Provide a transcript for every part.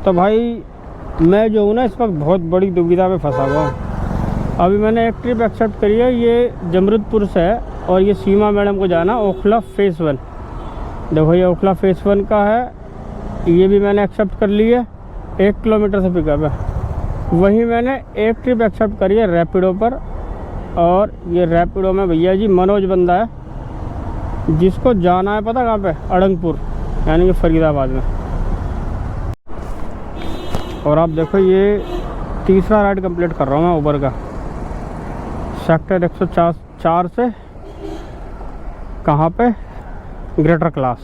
तो भाई मैं जो हूँ ना इस वक्त बहुत बड़ी दुविधा में फंसा हुआ हूँ। अभी मैंने एक ट्रिप एक्सेप्ट करी है, ये जमरुदपुर से है और ये सीमा मैडम को जाना ओखला फेज़ 1। देखो ये ओखला फेज़ 1 का है, ये भी मैंने एक्सेप्ट कर ली है। 1 किलोमीटर से पिकअप है। वहीं मैंने एक ट्रिप एक्सेप्ट करी है रैपिडो पर, और ये रैपिडो में भैया जी मनोज बंदा है जिसको जाना है पता कहाँ पे, अड़ंगपुर यानी कि फरीदाबाद में। और आप देखो ये तीसरा राइड कंप्लीट कर रहा हूँ मैं उबर का, सेक्टर 104 से कहाँ पे, ग्रेटर क्लास।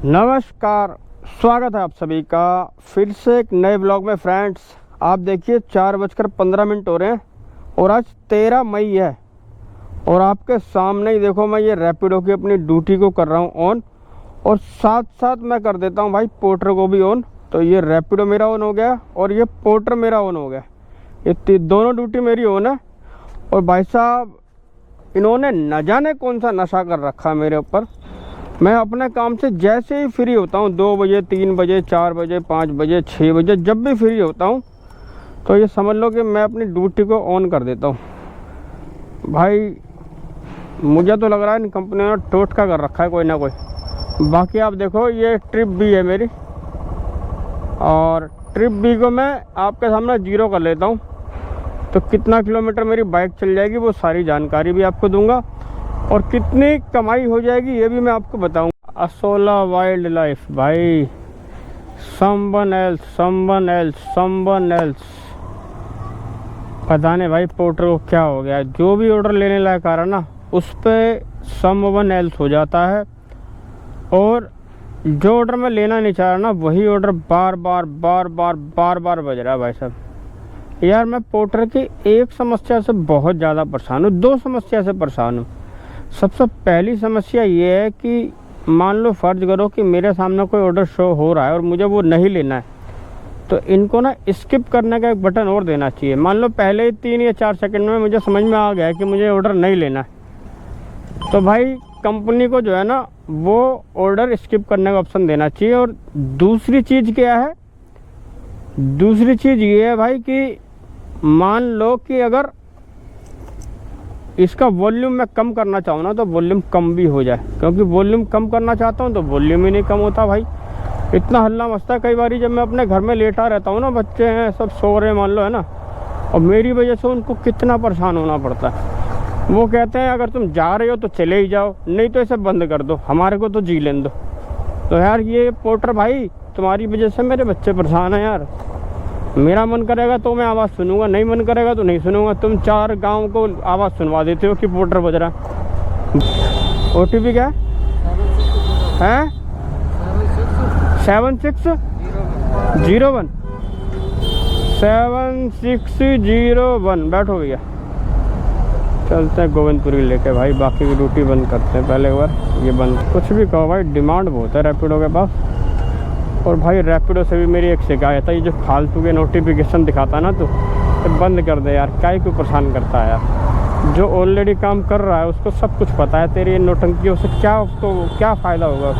नमस्कार, स्वागत है आप सभी का फिर से एक नए ब्लॉग में। फ्रेंड्स आप देखिए 4:15 हो रहे हैं और आज 13 मई है और आपके सामने ही देखो मैं ये रैपिडो की अपनी ड्यूटी को कर रहा हूँ ऑन, और साथ साथ मैं कर देता हूँ भाई पोर्टर को भी ऑन। तो ये रैपिडो मेरा ऑन हो गया और ये पोर्टर मेरा ऑन हो गया, ये दोनों ड्यूटी मेरी ऑन है। और भाई साहब इन्होंने न जाने कौन सा नशा कर रखा है मेरे ऊपर। मैं अपने काम से जैसे ही फ्री होता हूँ 2 बजे, 3 बजे, 4 बजे, 5 बजे, 6 बजे, जब भी फ्री होता हूँ तो ये समझ लो कि मैं अपनी ड्यूटी को ऑन कर देता हूँ। भाई मुझे तो लग रहा है इन कंपनियों ने टोटका कर रखा है कोई ना कोई। बाकी आप देखो ये ट्रिप भी है मेरी, और ट्रिप बी को मैं आपके सामने जीरो कर लेता हूँ। तो कितना किलोमीटर मेरी बाइक चल जाएगी वो सारी जानकारी भी आपको दूंगा, और कितनी कमाई हो जाएगी ये भी मैं आपको बताऊंगा। असोला वाइल्ड लाइफ भाई, समवन एल्स पता नहीं भाई पोर्टर को क्या हो गया, जो भी ऑर्डर लेने लायक आ रहा ना उस पर समवन एल्स हो जाता है, और जो ऑर्डर मैं लेना नहीं चाह रहा ना वही ऑर्डर बार बार बज रहा है। भाई साहब यार मैं पोर्टर की एक समस्या से बहुत ज़्यादा परेशान हूँ, 2 समस्या से परेशान हूँ। सबसे पहली समस्या ये है कि मान लो फ़र्ज करो कि मेरे सामने कोई ऑर्डर शो हो रहा है और मुझे वो नहीं लेना है, तो इनको ना स्किप करने का एक बटन और देना चाहिए। मान लो पहले ही 3 या 4 सेकंड में मुझे समझ में आ गया कि मुझे ऑर्डर नहीं लेना है, तो भाई कंपनी को जो है ना वो ऑर्डर स्किप करने का ऑप्शन देना चाहिए। और दूसरी चीज़ क्या है, दूसरी चीज़ ये है भाई कि मान लो कि अगर इसका वॉल्यूम मैं कम करना चाहूँ ना तो वॉल्यूम कम भी हो जाए, क्योंकि वॉल्यूम कम करना चाहता हूँ तो वॉल्यूम ही नहीं कम होता भाई। इतना हल्ला मचता है कई बार जब मैं अपने घर में लेटा रहता हूँ ना, बच्चे हैं सब सो रहे मान लो है ना, और मेरी वजह से उनको कितना परेशान होना पड़ता है। वो कहते हैं अगर तुम जा रहे हो तो चले ही जाओ, नहीं तो इसे बंद कर दो, हमारे को तो जी लेने दो। तो यार ये पोर्टर भाई तुम्हारी वजह से मेरे बच्चे परेशान हैं यार। मेरा मन करेगा तो मैं आवाज़ सुनूंगा, नहीं मन करेगा तो नहीं सुनूंगा। तुम 4 गांव को आवाज़ सुनवा देते हो कि पोर्टर बज रहा है। OTP क्या है? 7601 7601। बैठो भैया, चलते हैं गोविंदपुरी लेके भाई, बाकी की ड्यूटी बंद करते हैं पहले एक बार ये बंद। कुछ भी कहो भाई डिमांड बहुत है रैपिडो के पास। और भाई रैपिडो से भी मेरी एक शिकायत है, ये जो फालतू के नोटिफिकेशन दिखाता है ना तो बंद कर दे यार, काय को परेशान करता है यार। जो ऑलरेडी काम कर रहा है उसको सब कुछ पता है, तेरी नौटंकियों से क्या उसको क्या फ़ायदा होगा।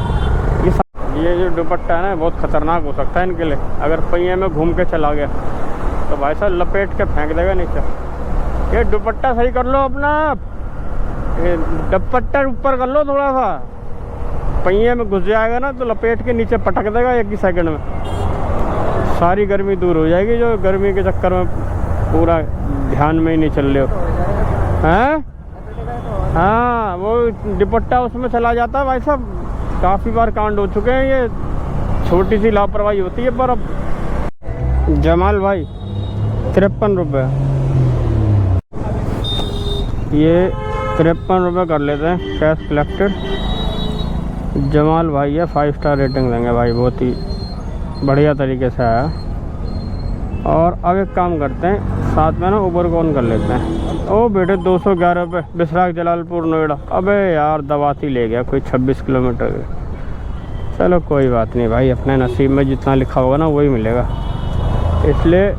ये जो दुपट्टा है ना बहुत ख़तरनाक हो सकता है इनके लिए, अगर पहिए में घूम के चला गया तो भाई साहब लपेट के फेंक देगा नीचे। ये दुपट्टा सही कर लो अपना, ये दुपट्टा ऊपर कर लो थोड़ा सा, पहिए में घुस जाएगा ना तो लपेट के नीचे पटक देगा 1 ही सेकंड में, सारी गर्मी दूर हो जाएगी जो गर्मी के चक्कर में पूरा ध्यान में ही नहीं चल रहे हो हैं। हाँ वो दुपट्टा उसमें चला जाता है भाई साहब, काफ़ी बार कांड हो चुके हैं। ये छोटी सी लापरवाही होती है। पर अब जमाल भाई 53 रुपये, ये 53 रुपये कर लेते हैं कैश कलेक्टेड। जमाल भाई है 5 स्टार रेटिंग देंगे भाई, बहुत ही बढ़िया तरीके से आया। और अब एक काम करते हैं साथ में ना उबर को ऑन कर लेते हैं। ओ बेटे 211 रुपये, बिसराक जलालपुर नोएडा। अबे यार दवाती ले गया कोई 26 किलोमीटर। चलो कोई बात नहीं भाई, अपने नसीब में जितना लिखा होगा ना वही मिलेगा। इसलिए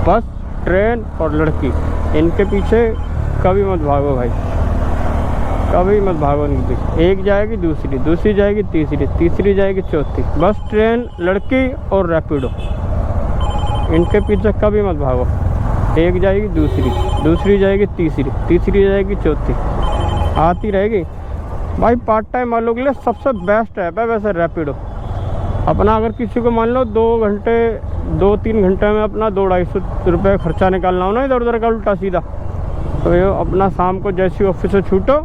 बस, ट्रेन और लड़की, इनके पीछे कभी मत भागो भाई। कभी मत भागो नहीं। एक जाएगी दूसरी, दूसरी जाएगी तीसरी, तीसरी जाएगी चौथी। बस ट्रेन, लड़की और रैपिडो, इनके पीछे कभी मत भागो। एक जाएगी दूसरी, दूसरी जाएगी तीसरी, तीसरी जाएगी चौथी, आती रहेगी भाई। पार्ट टाइम वालों के लिए सबसे बेस्ट ऐप है वैसे रैपिडो। अपना अगर किसी को मान लो 2-3 घंटे में अपना 200-250 रुपये खर्चा निकालना हो ना इधर उधर का उल्टा सीधा, तो ये अपना शाम को जैसी ऑफिस से छूटो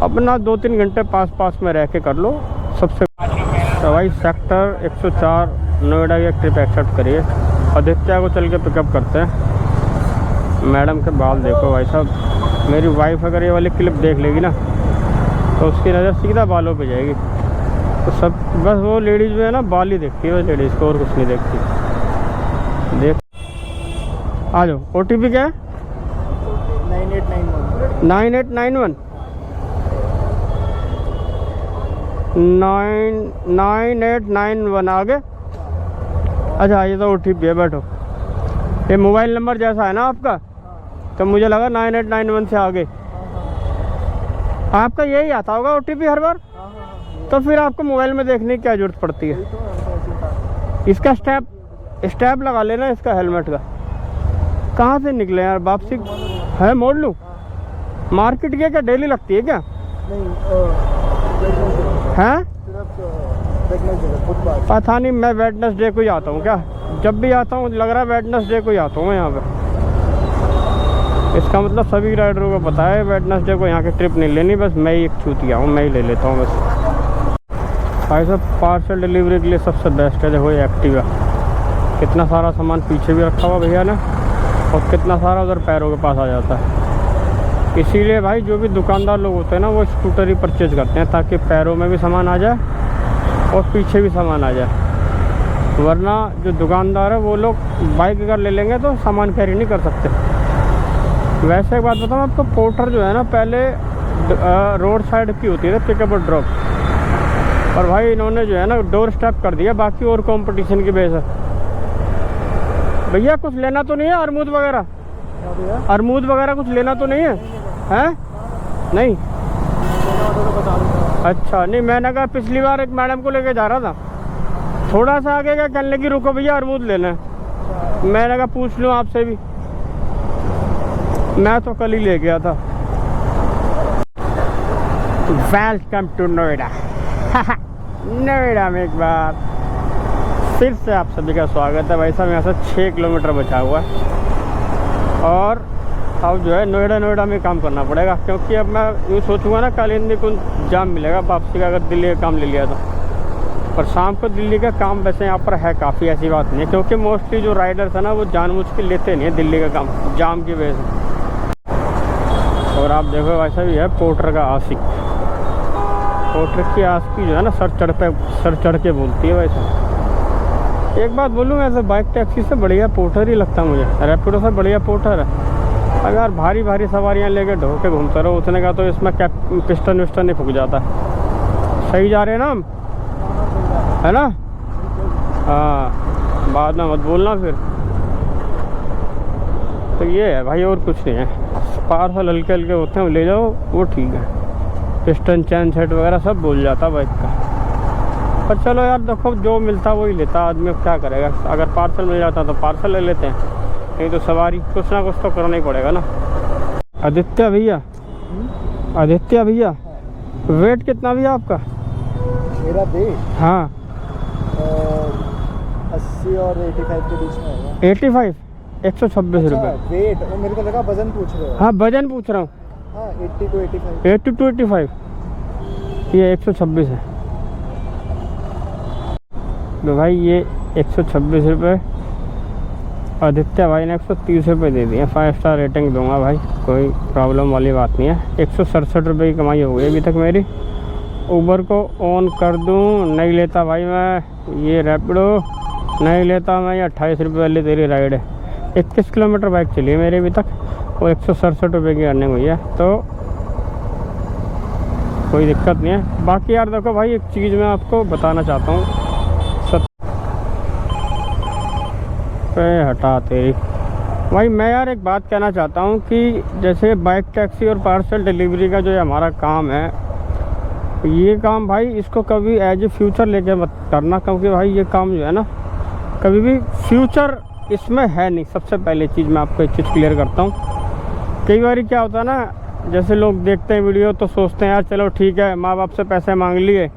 अपना 2-3 घंटे पास में रह के कर लो सबसे। तो भाई सेक्टर 104 नोएडा की एक ट्रिप एक्सेप्ट करिए। आदित्य को चल के पिकअप करते हैं। मैडम के बाल देखो भाई साहब, मेरी वाइफ अगर ये वाली क्लिप देख लेगी ना तो उसकी नज़र सीधा बालों पे जाएगी। तो सब बस वो लेडीज़ में है ना बाल ही देखती है, बस लेडीज़ को और कुछ नहीं देखती। देख आ जाओ। OTP क्या है? 9891 9891 9891 आगे। अच्छा ये तो OTP है, बैठो। ये मोबाइल नंबर जैसा है ना आपका, तो मुझे लगा 9891 से आगे आपका यही आता होगा OTP हर बार। तो फिर आपको मोबाइल में देखने की क्या जरूरत पड़ती है? इसका स्टैप लगा लेना इसका हेलमेट का। कहाँ से निकले यार? वापसी है, मोड़ लूँ? मार्केट क्या डेली लगती है क्या? हैं? पता नहीं, मैं वेडनेसडे को ही आता हूँ क्या? जब भी आता हूँ लग रहा है वेडनेसडे को ही आता हूँ मैं यहाँ पे। इसका मतलब सभी राइडरों को पता है वेडनेसडे को यहाँ की ट्रिप नहीं लेनी, बस मैं ही एक छूतिया हूँ, मैं ही ले लेता हूँ बस। भाई साहब पार्सल डिलीवरी के लिए सबसे बेस्ट है देखो ये एक्टिवा। कितना सारा सामान पीछे भी रखा हुआ भैया ने, और कितना सारा उधर पैरों के पास आ जाता है। इसीलिए भाई जो भी दुकानदार लोग होते हैं ना वो स्कूटर ही परचेज करते हैं, ताकि पैरों में भी सामान आ जाए और पीछे भी सामान आ जाए। वरना जो दुकानदार है वो लोग बाइक अगर ले लेंगे तो सामान कैरी नहीं कर सकते। वैसे एक बात बताऊँ आपको, पोर्टर जो है ना पहले रोड साइड की होती है पिकअप और ड्रॉप, और भाई इन्होंने जो है ना डोर स्टेप कर दिया बाकी और कंपटीशन की वजह से। भैया कुछ लेना तो नहीं है? अरमूद वगैरह, अरमूद वगैरह कुछ लेना तो नहीं है? हैं? नहीं? अच्छा नहीं, मैंने कहा पिछली बार एक मैडम को लेके जा रहा था, थोड़ा सा आगे क्या कहने लगी रुको भैया अरमूद लेना है। मैंने कहा पूछ लूँ आपसे भी, मैं तो कल ही ले गया था। Welcome to Noida. नोएडा में एक बार फिर से आप सभी का स्वागत है। भाई साहब यहाँ से 6 किलोमीटर बचा हुआ है, और अब जो है नोएडा में काम करना पड़ेगा, क्योंकि अब मैं यूँ सोचूंगा ना कालिंदी को जाम मिलेगा वापसी का, अगर दिल्ली का काम ले लिया तो। पर शाम को दिल्ली का काम वैसे यहाँ पर है काफ़ी, ऐसी बात नहीं है, क्योंकि मोस्टली जो राइडर्स है ना वो जानबूझ के लेते नहीं है दिल्ली का काम जाम की वजह से। और आप देखो भाई साहब ये है पोर्टर का आशिक। पोर्टर की आशिकी जो है ना सर चढ़ के बोलती है। वैसे एक बात बोलूँ, ऐसे बाइक टैक्सी से बढ़िया पोर्टर ही लगता है मुझे, रैपिडो से बढ़िया पोर्टर है। अगर भारी भारी सवारियाँ लेके ढो के घूमते रहो उतने का तो इसमें क्या पिस्टन विस्टन नहीं फूक जाता। सही जा रहे हैं ना हम, है ना? हाँ, बाद में मत बोलना फिर। तो ये है भाई, और कुछ नहीं है। पार्सल हल्के हल्के होते हैं, ले जाओ वो ठीक है। पिस्टन चैन सेट वगैरह सब बोल जाता बाइक का। पर चलो यार देखो, जो मिलता वही लेता आदमी, अब क्या करेगा। अगर पार्सल मिल जाता तो पार्सल ले लेते हैं, नहीं तो सवारी कुछ ना कुछ तो करना ही पड़ेगा ना। आदित्य भैया, आदित्य भैया वेट कितना भैया आपका? मेरा वेट हाँ 80 और 85 के बीच में है। 85? 126 रुपये वेट, और मेरे को लगा वजन पूछ रहे हो। हाँ वजन पूछ रहा हूँ। हाँ 80 to 85। 80 to 85, ये 126 है। तो भाई ये 126 रुपये, आदित्य भाई ने 130 रुपये दे दिए। 5 स्टार रेटिंग दूंगा भाई, कोई प्रॉब्लम वाली बात नहीं है। 167 रुपये की कमाई हो गई अभी तक मेरी। उबर को ऑन कर दूं? नहीं लेता भाई मैं। ये रैपिडो नहीं लेता मैं। ये 28 रुपये वाली तेरी राइड है। 21 किलोमीटर बाइक चली है मेरी अभी तक, और 167 रुपये की अर्निंग हुई है, तो कोई दिक्कत नहीं है। बाकी यार देखो भाई, एक चीज़ मैं आपको बताना चाहता हूँ, पे हटा तेरी भाई मैं यार एक बात कहना चाहता हूँ कि जैसे बाइक टैक्सी और पार्सल डिलीवरी का जो ये हमारा काम है, ये काम भाई इसको कभी एज ए फ्यूचर लेके मत करना, क्योंकि भाई ये काम जो है ना कभी भी फ्यूचर इसमें है नहीं। सबसे पहले चीज़ मैं आपको एक चीज़ क्लियर करता हूँ। कई बार क्या होता है ना, जैसे लोग देखते हैं वीडियो तो सोचते हैं यार चलो ठीक है, माँ बाप से पैसे मांग लिए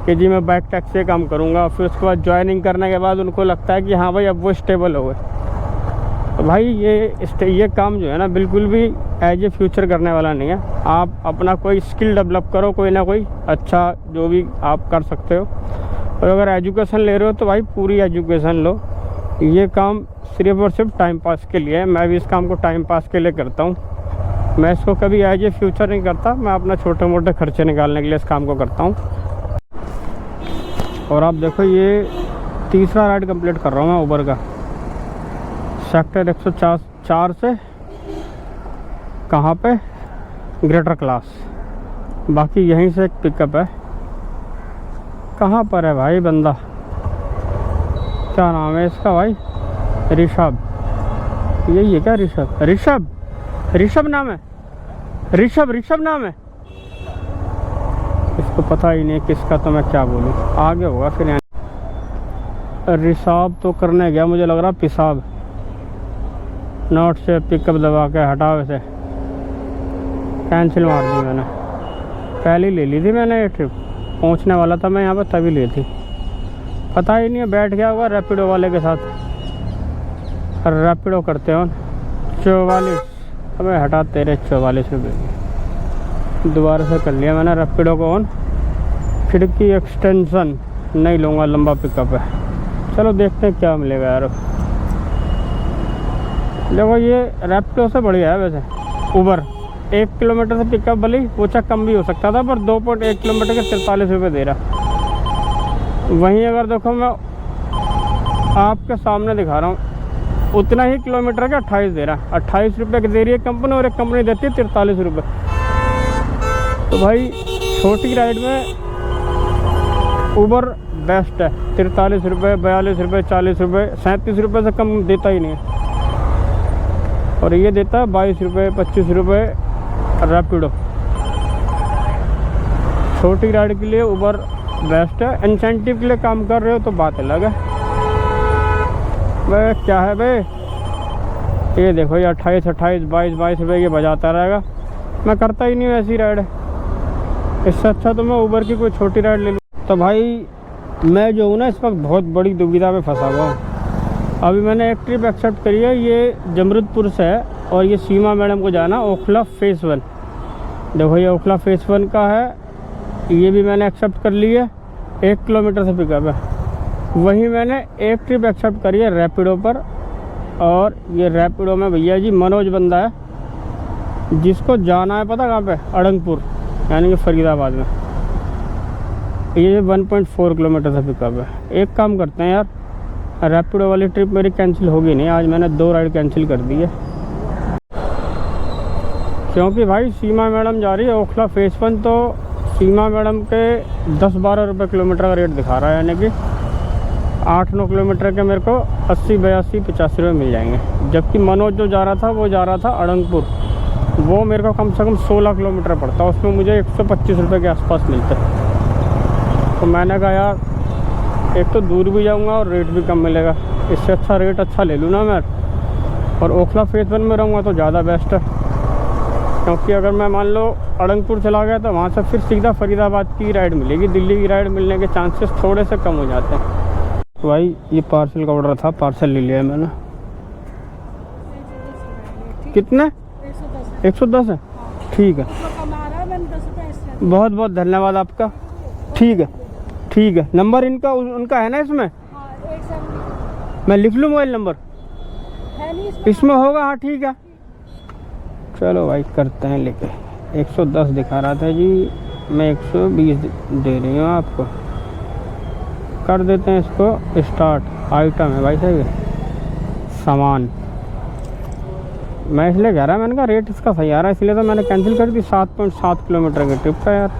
कि जी मैं बाइक टैक्सी का काम करूँगा, फिर उसके बाद ज्वाइनिंग करने के बाद उनको लगता है कि हाँ भाई अब वो स्टेबल हो गए। तो भाई ये काम जो है ना बिल्कुल भी एज ए फ्यूचर करने वाला नहीं है। आप अपना कोई स्किल डेवलप करो, कोई ना कोई अच्छा जो भी आप कर सकते हो। और अगर एजुकेशन ले रहे हो तो भाई पूरी एजुकेशन लो। ये काम सिर्फ और सिर्फ टाइम पास के लिए है। मैं भी इस काम को टाइम पास के लिए करता हूँ, मैं इसको कभी एज ए फ्यूचर नहीं करता। मैं अपना छोटे मोटे खर्चे निकालने के लिए इस काम को करता हूँ। और आप देखो ये तीसरा राइड कंप्लीट कर रहा हूँ मैं उबर का, सेक्टर 104 से कहाँ पे, ग्रेटर क्लास। बाकी यहीं से एक पिकअप है। कहाँ पर है भाई बंदा, क्या नाम है इसका भाई, ऋषभ, यही है क्या ऋषभ? ऋषभ नाम है, ऋषभ नाम है। इसको पता ही नहीं किसका, तो मैं क्या बोलूँ, आगे होगा फिर। यहाँ ऋषभ तो करने गया, मुझे लग रहा पिसाब। नोट से पिकअप दबा के हटाओ, इसे कैंसिल मार दी मैंने। पहले ही ले ली थी मैंने ये ट्रिप, पहुंचने वाला था मैं यहाँ पर तभी ली थी। पता ही नहीं है बैठ गया होगा रैपिडो वाले के साथ। रैपिडो करते हो 44, हमें हटा तेरे 44 रुपये। दोबारा से कर लिया मैंने रैपिडो को ऑन। खिड़की एक्सटेंशन नहीं लूँगा, लंबा पिकअप है। चलो देखते हैं क्या मिलेगा यार। देखो ये रैपिडो से बढ़िया है वैसे उबर। 1 किलोमीटर से पिकअप भले वो चाहे कम भी हो सकता था, पर 2.1 किलोमीटर के 43 रुपये दे रहा। वहीं अगर देखो मैं आपके सामने दिखा रहा हूँ, उतना ही किलोमीटर का 28 दे रहा। 28 रुपये की दे रही है कंपनी, और एक कंपनी देती है 43 रुपये। तो भाई छोटी राइड में उबर बेस्ट है। 43 रुपये, 42 रुपये, 40 रुपये, 37 रुपये से कम देता ही नहीं है। और ये देता है 22 रुपये, 25 रुपये रैपिडो। छोटी राइड के लिए उबर बेस्ट है। इंसेंटिव के लिए काम कर रहे हो तो बात अलग है। भाई क्या है भाई, ये देखो ये 28, 22 रुपये ये बजाता रहेगा। मैं करता ही नहीं हूँ ऐसी राइड। इससे अच्छा तो मैं उबर की कोई छोटी राइड ले लूँ। तो भाई मैं जो हूँ ना इस वक्त बहुत बड़ी दुविधा में फंसा हुआ हूँ। अभी मैंने एक ट्रिप एक्सेप्ट करी है, ये जमरुदपुर से है, और ये सीमा मैडम को जाना ओखला फेज़ 1। देखो ये ओखला फेज़ 1 का है, ये भी मैंने एक्सेप्ट कर ली है। 1 किलोमीटर से पिकअप है। वहीं मैंने एक ट्रिप एक्सेप्ट करी है रैपिडो पर, और ये रैपिडो में भैया जी मनोज बंदा है जिसको जाना है पता कहाँ पे, अड़ंगपुर, यानी कि फरीदाबाद में। ये 1.4 किलोमीटर से पिकअप है। एक काम करते हैं यार, रैपिडो वाली ट्रिप मेरी कैंसिल होगी नहीं। आज मैंने 2 राइड कैंसिल कर दी है, क्योंकि भाई सीमा मैडम जा रही है ओखला फेज़ 1। तो सीमा मैडम के 10-12 रुपये किलोमीटर का रेट दिखा रहा है, यानी कि 8-9 किलोमीटर के मेरे को 80, 82, 85 रुपये मिल जाएंगे। जबकि मनोज जो जा रहा था वो जा रहा था अड़ंगपुर, वो मेरे को कम से कम 16 किलोमीटर पड़ता, उसमें मुझे 125 रुपये के आसपास मिलते। तो मैंने कहा यार एक तो दूर भी जाऊंगा और रेट भी कम मिलेगा, इससे अच्छा रेट अच्छा ले लूँ ना मैं। और ओखला फेज़ 1 में रहूँगा तो ज़्यादा बेस्ट है, क्योंकि अगर मैं मान लो अड़ंगपुर चला गया तो वहाँ से फिर सीधा फरीदाबाद की राइड मिलेगी। दिल्ली की राइड मिलने के चांसेस थोड़े से कम हो जाते हैं। तो भाई ये पार्सल का ऑर्डर था, पार्सल ले लिया है मैंने। कितने? 110 है, ठीक है। बहुत बहुत धन्यवाद आपका। ठीक है, ठीक है। नंबर इनका उनका है ना इसमें? मैं लिख लूँ मोबाइल नंबर? इसमें होगा, हाँ ठीक है। चलो भाई करते हैं लेके। 110 दिखा रहा था जी, मैं 120 दे रही हूँ आपको। कर देते हैं इसको स्टार्ट। आइटम है भाई सही है, सामान। मैं इसलिए कह रहा, मैंने कहा रेट इसका सही आ रहा है, इसलिए तो मैंने कैंसिल कर दी। 7.7 किलोमीटर की ट्रिप है यार,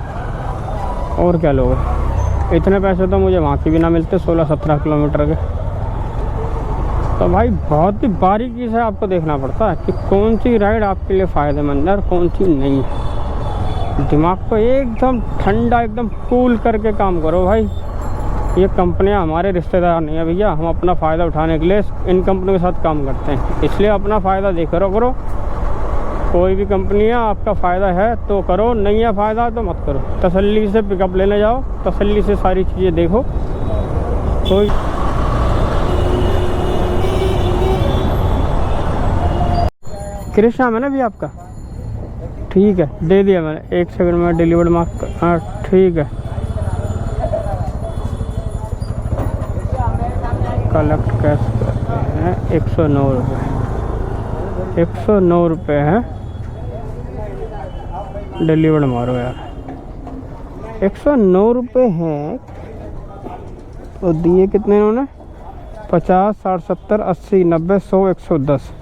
और क्या लोगे। इतने पैसे तो मुझे वहाँ की भी ना मिलते, 16-17 किलोमीटर के। तो भाई बहुत ही बारीकी से आपको देखना पड़ता है कि कौन सी राइड आपके लिए फ़ायदेमंद है और कौन सी नहीं है। दिमाग को एकदम ठंडा, एकदम कूल करके काम करो भाई। ये कंपनियां हमारे रिश्तेदार नहीं है भैया, हम अपना फ़ायदा उठाने के लिए इन कंपनियों के साथ काम करते हैं, इसलिए अपना फ़ायदा देख करो। कोई भी कंपनियां आपका फ़ायदा है तो करो, नहीं है फ़ायदा तो मत करो। तसल्ली से पिकअप लेने जाओ, तसल्ली से सारी चीज़ें देखो। कोई कृष्णा है ना भी आपका, ठीक है, दे दिया मैंने, 1 सेकंड में डिलीवर्ड मार्क। हाँ ठीक है, कलेक्ट कैश करते हैं 109 रुपये, 109 रुपये है। डिलीवर्ड मारो यार, 109 रुपये हैं। तो दिए कितने इन्होंने? 50, 60, 70, 80, 90, 100, 110,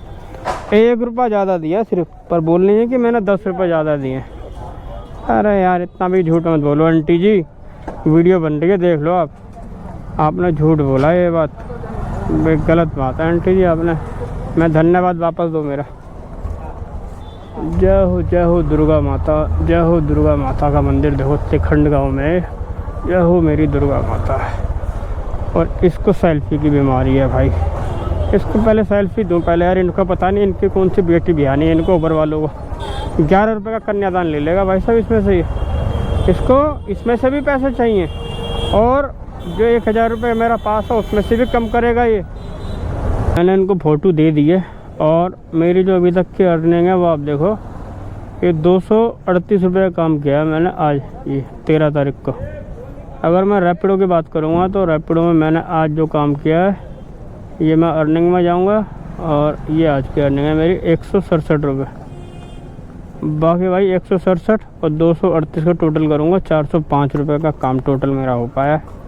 1 रुपया ज़्यादा दिया सिर्फ, पर बोल रही है कि मैंने 10 रुपये ज़्यादा दिए। अरे यार इतना भी झूठ मत बोलो आंटी जी, वीडियो बन रही है, देख लो आप। आपने झूठ बोला, ये बात गलत बात है आंटी जी आपने। मैं धन्यवाद वापस दो मेरा। जय हो दुर्गा माता, जय हो दुर्गा माता का मंदिर देखो तिखंड गाँव में। जय हो मेरी दुर्गा माता। और इसको सेल्फी की बीमारी है भाई, इसको पहले सेल्फी दूँ पहले यार। इनको पता नहीं इनकी कौन सी बेटी बिहानी है, इनको ऊपर वालों को 11 रुपये का कन्यादान ले लेगा भाई साहब इसमें से। इसको इसमें से भी पैसे चाहिए, और जो 1000 रुपये मेरा पास है उसमें से भी कम करेगा ये। मैंने इनको फ़ोटो दे दी है, और मेरी जो अभी तक की अर्निंग है वो आप देखो, ये 238 रुपये का काम किया है मैंने आज, ये 13 तारीख को। अगर मैं रैपिडो की बात करूँगा तो रैपिडो में मैंने आज जो काम किया है, ये मैं अर्निंग में जाऊँगा, और ये आज की अर्निंग है मेरी 167 रुपये। बाकी भाई 167 और 238 का टोटल करूँगा, 405 रुपये का काम टोटल मेरा हो पाया है।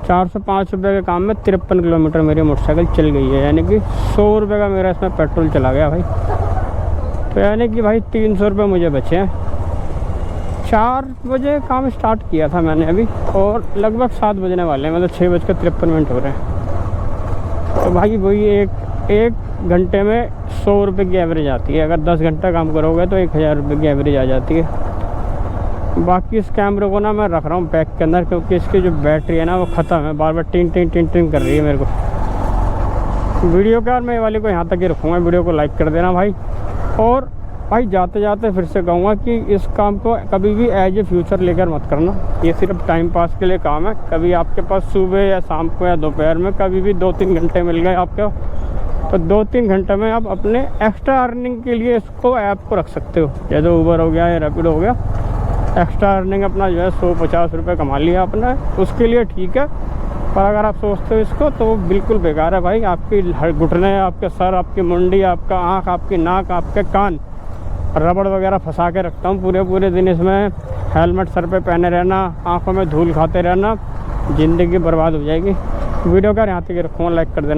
405 रुपये के काम में 53 किलोमीटर मेरी मोटरसाइकिल चल गई है, यानी कि 100 रुपये का मेरा इसमें पेट्रोल चला गया भाई। तो यानी कि भाई 300 रुपये मुझे बचे हैं। 4 बजे काम स्टार्ट किया था मैंने अभी, और लगभग 7 बजने वाले हैं, मतलब 6:53 हो रहे हैं। तो भाई वही एक घंटे में 100 रुपये की एवरेज आती है। अगर 10 घंटा काम करोगे तो 1000 रुपये की एवरेज आ जाती है। बाकी इस कैमरे को ना मैं रख रहा हूँ बैग के अंदर, क्योंकि इसकी जो बैटरी है ना वो ख़त्म है, बार बार टिन टिन कर रही है मेरे को वीडियो का। और मैं ये वाली को यहाँ तक ही रखूँगा। वीडियो को लाइक कर देना भाई। और भाई जाते जाते फिर से कहूँगा कि इस काम को कभी भी एज ए फ्यूचर लेकर मत करना। ये सिर्फ टाइम पास के लिए काम है। कभी आपके पास सुबह या शाम को या दोपहर में कभी भी 2-3 घंटे मिल गए आपको, तो 2-3 घंटे में आप अपने एक्स्ट्रा अर्निंग के लिए इसको ऐप को रख सकते हो। जैसे ऊबर हो गया या रैपिडो हो गया, एक्स्ट्रा अर्निंग अपना जो है 100-50 रुपये कमा लिया आपने, उसके लिए ठीक है। पर अगर आप सोचते हो इसको तो वो बिल्कुल बेकार है भाई। आपकी घुटने, आपके सर, आपकी मुंडी, आपका आँख, आपकी नाक, आपके कान, रबड़ वगैरह फंसा के रखता हूँ पूरे दिन इसमें। हेलमेट सर पे पहने रहना, आँखों में धूल खाते रहना, ज़िंदगी बर्बाद हो जाएगी। वीडियो का यहाँ तक रखूँगा, लाइक कर देना।